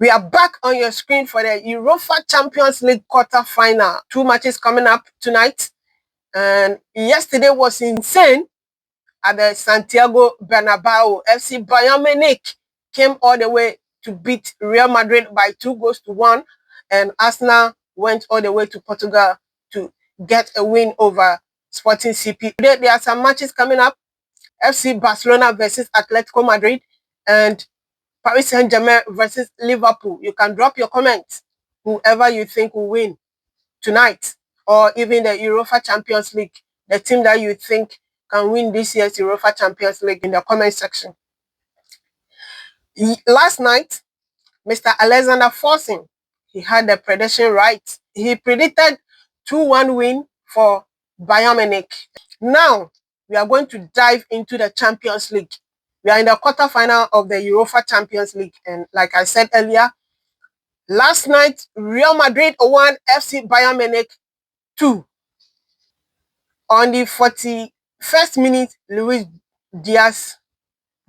We are back on your screen for the UEFA Champions League quarter-final. 2 matches coming up tonight. And yesterday was insane at the Santiago Bernabeu. FC Bayern Munich came all the way to beat Real Madrid by 2-1. And Arsenal went all the way to Portugal to get a win over Sporting CP. Today, there are some matches coming up. FC Barcelona versus Atletico Madrid and Paris Saint-Germain versus Liverpool. You can drop your comments, whoever you think will win tonight, or even the UEFA Champions League, the team that you think can win this year's UEFA Champions League, in the comment section. Last night, Mr. Alexander Forsen, he had the prediction right. He predicted 2-1 win for Bayern Munich. Now, we are going to dive into the Champions League. We are in the quarterfinal of the UEFA Champions League. And like I said earlier, last night, Real Madrid won FC Bayern Munich 2. On the 41st minute, Luis Diaz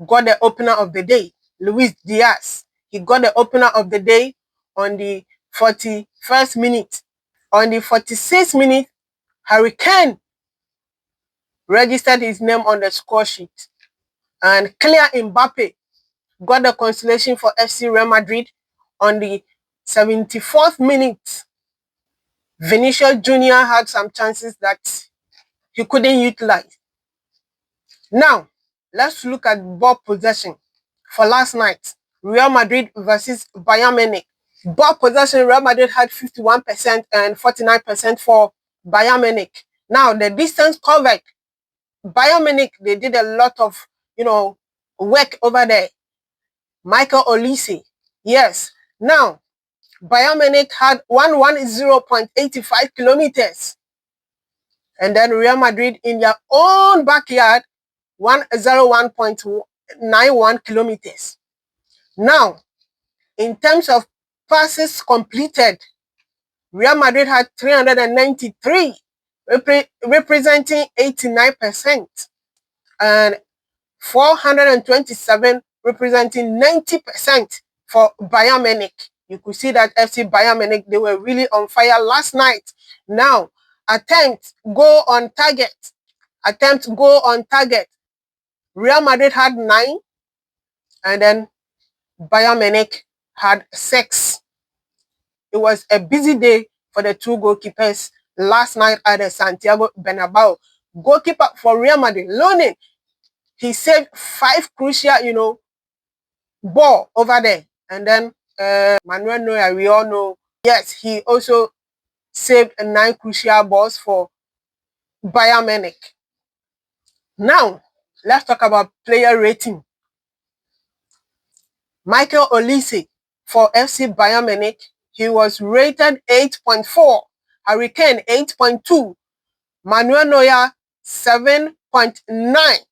got the opener of the day. Luis Diaz, he got the opener of the day on the 41st minute. On the 46th minute, Harry Kane registered his name on the score sheet. And Kylian Mbappe got the consolation for FC Real Madrid on the 74th minute. Vinicius Jr. had some chances that he couldn't utilize. Now, let's look at ball possession for last night. Real Madrid versus Bayern Munich. Ball possession, Real Madrid had 51% and 49% for Bayern Munich. Now, the distance covered, Bayern Munich, they did a lot of, work over there. Michael Olise. Yes. Now, Bayern Munich had 110.85 kilometers. And then Real Madrid in their own backyard, 101.91 kilometers. Now, in terms of passes completed, Real Madrid had 393, representing 89%. And 427 representing 90% for Bayern Munich. You could see that FC Bayern Munich, they were really on fire last night. Now, attempt goal on target. Real Madrid had 9, and then Bayern Munich had 6. It was a busy day for the 2 goalkeepers last night at the Santiago Bernabeu. Goalkeeper for Real Madrid, Lamine, he saved 5 crucial, ball over there. And then Manuel Neuer, we all know, yes, he also saved 9 crucial balls for Bayern Munich. Now, let's talk about player rating. Michael Olise for FC Bayern Munich, he was rated 8.4. Harry Kane, 8.2. Manuel Neuer, 7.9.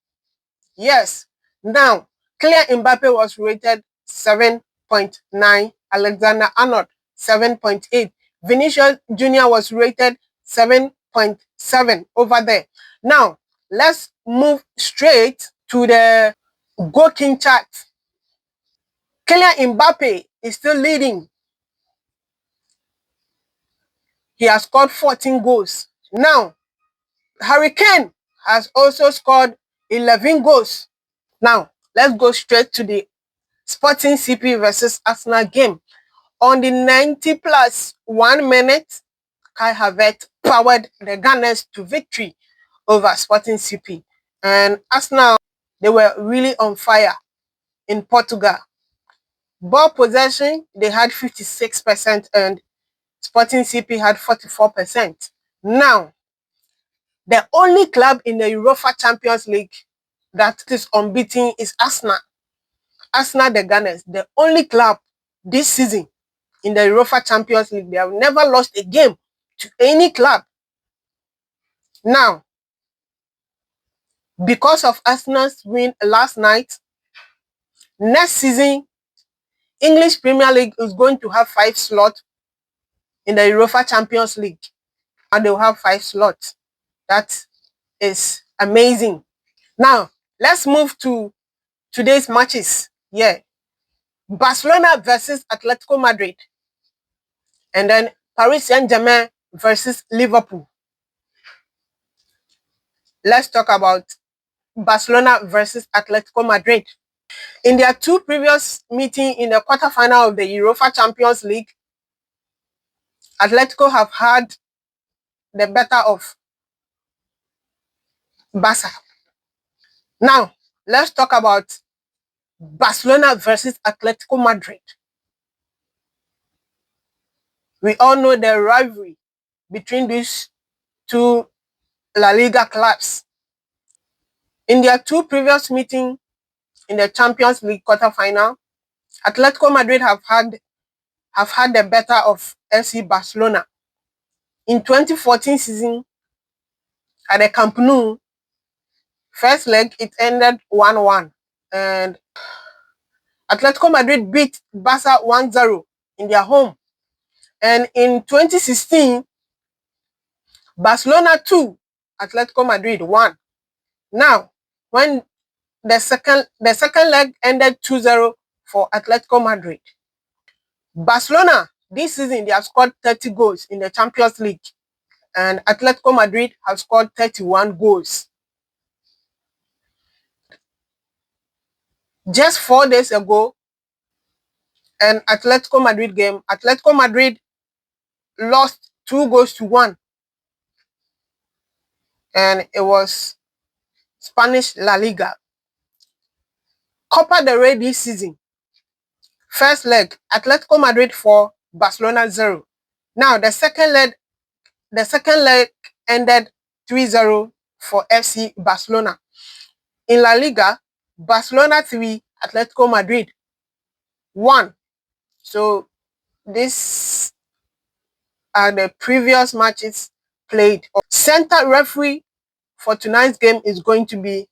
Yes. Now, Kylian Mbappe was rated 7.9. Alexander Arnold, 7.8. Vinicius Jr. was rated 7.7 over there. Now, let's move straight to the GOK Chart. Kylian Mbappe is still leading. He has scored 14 goals. Now, Harry Kane has also scored 11 goals. Now, let's go straight to the Sporting CP versus Arsenal game. On the 90+1 minute, Kai Havertz powered the Gunners to victory over Sporting CP. And Arsenal, they were really on fire in Portugal. Ball possession, they had 56% and Sporting CP had 44%. Now, the only club in the UEFA Champions League that is unbeaten is Arsenal. Arsenal, the Gunners, the only club this season in the UEFA Champions League. They have never lost a game to any club. Now, because of Arsenal's win last night, next season, English Premier League is going to have 5 slots in the UEFA Champions League. And they'll have 5 slots. That is amazing. Now, let's move to today's matches. Yeah. Barcelona versus Atletico Madrid. And then Paris Saint-Germain versus Liverpool. Let's talk about Barcelona versus Atletico Madrid. In their two previous meetings in the quarterfinal of the UEFA Champions League, Atletico have had the better of Barca. Now, let's talk about Barcelona versus Atletico Madrid. We all know the rivalry between these two La Liga clubs. In their two previous meetings in the Champions League quarterfinal, Atletico Madrid have had the better of FC Barcelona. In 2014 season, at the Camp Nou, first leg, it ended 1-1. And Atletico Madrid beat Barca 1-0 in their home. And in 2016, Barcelona 2, Atletico Madrid 1. Now, when the second leg ended 2-0 for Atletico Madrid. Barcelona, this season, they have scored 30 goals in the Champions League. And Atletico Madrid have scored 31 goals. Just 4 days ago, an Atletico Madrid game, Atletico Madrid lost 2-1. And it was Spanish La Liga. Copa del Rey this season. First leg, Atletico Madrid 4, Barcelona 0. Now the second leg ended 3-0 for FC Barcelona. In La Liga, Barcelona 3, Atletico Madrid 1. So these are the previous matches played. Center referee for tonight's game is going to be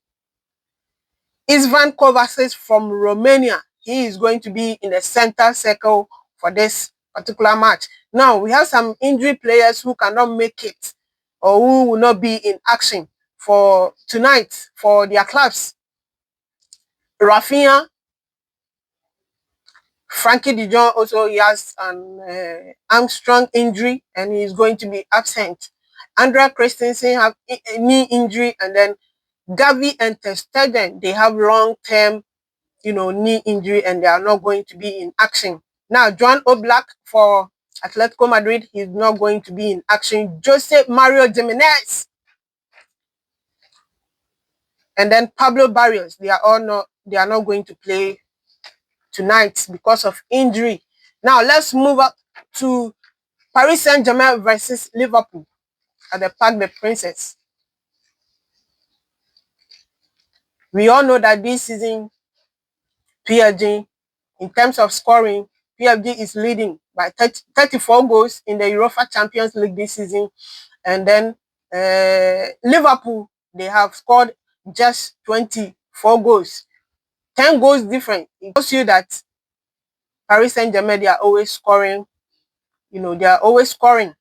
Ivan Kovacic from Romania. He is going to be in the center circle for this particular match. Now, we have some injury players who cannot make it or who will not be in action for tonight for their clubs. Rafinha, Frankie de Jong also has an hamstring injury and he is going to be absent. Andrea Christensen have a knee injury, and then Gavi and Ter Stegen, they have long-term, knee injury and they are not going to be in action. Now, Joan Oblak for Atletico Madrid, he's not going to be in action. Jose Mario Jimenez and then Pablo Barrios, they are not going to play tonight because of injury. Now, let's move up to Paris Saint-Germain versus Liverpool at the Parc des Princes. We all know that this season, PSG, in terms of scoring, PSG is leading by 34 goals in the UEFA Champions League this season. And then Liverpool, they have scored just 24 goals. 10 goals different. It shows you that Paris Saint-Germain, they are always scoring. They are always scoring.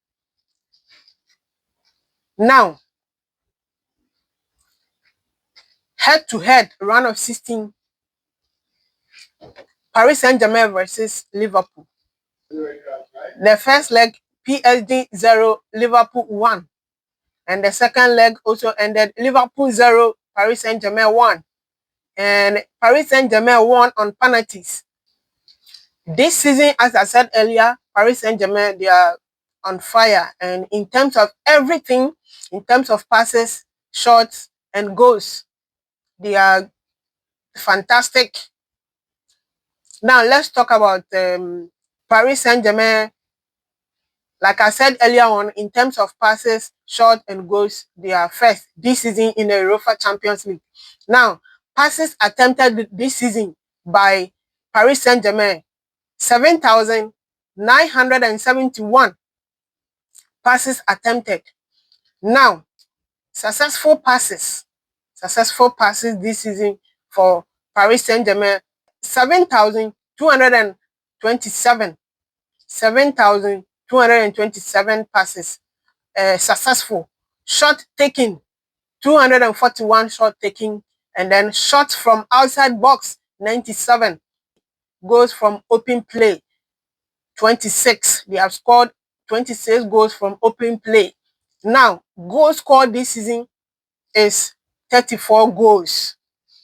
Now, head-to-head, round of 16, Paris Saint-Germain versus Liverpool. The first leg, PSG 0, Liverpool 1. And the second leg also ended Liverpool 0, Paris Saint-Germain 1. And Paris Saint-Germain won on penalties. This season, as I said earlier, Paris Saint-Germain, they are on fire. And in terms of everything, in terms of passes, shots, and goals, they are fantastic. Now, let's talk about Paris Saint-Germain. Like I said earlier on, in terms of passes, shots, and goals, they are first this season in the Europa Champions League. Now, passes attempted this season by Paris Saint-Germain, 7,971 passes attempted. Now, successful passes this season for Paris Saint-Germain, 7,227. 7,227 passes successful. Shot taking, 241 shot taking, and then shots from outside box, 97. goals from open play. 26. They have scored 26 goals from open play. Now, goals scored this season is 34 goals.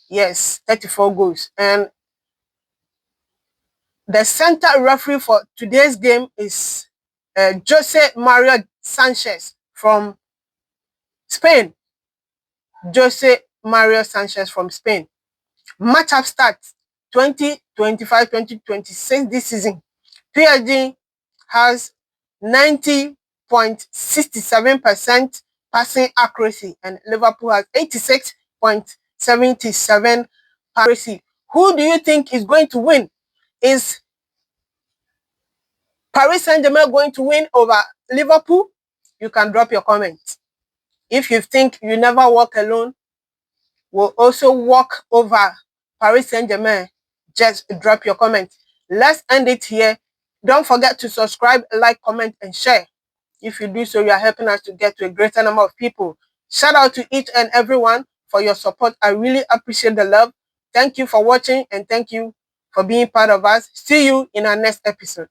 Yes, 34 goals. And the center referee for today's game is Jose Mario Sanchez from Spain. Jose Mario Sanchez from Spain. Match-up stats 2025-2026 this season. PSG has 90.67% passing accuracy and Liverpool has 86.77% accuracy. Who do you think is going to win? Is Paris Saint-Germain going to win over Liverpool? You can drop your comments. If you think you never walk alone, will also walk over Paris Saint-Germain, just drop your comment. Let's end it here. Don't forget to subscribe, like, comment, and share. If you do so, you are helping us to get to a greater number of people. Shout out to each and everyone for your support. I really appreciate the love. Thank you for watching and thank you for being part of us. See you in our next episode.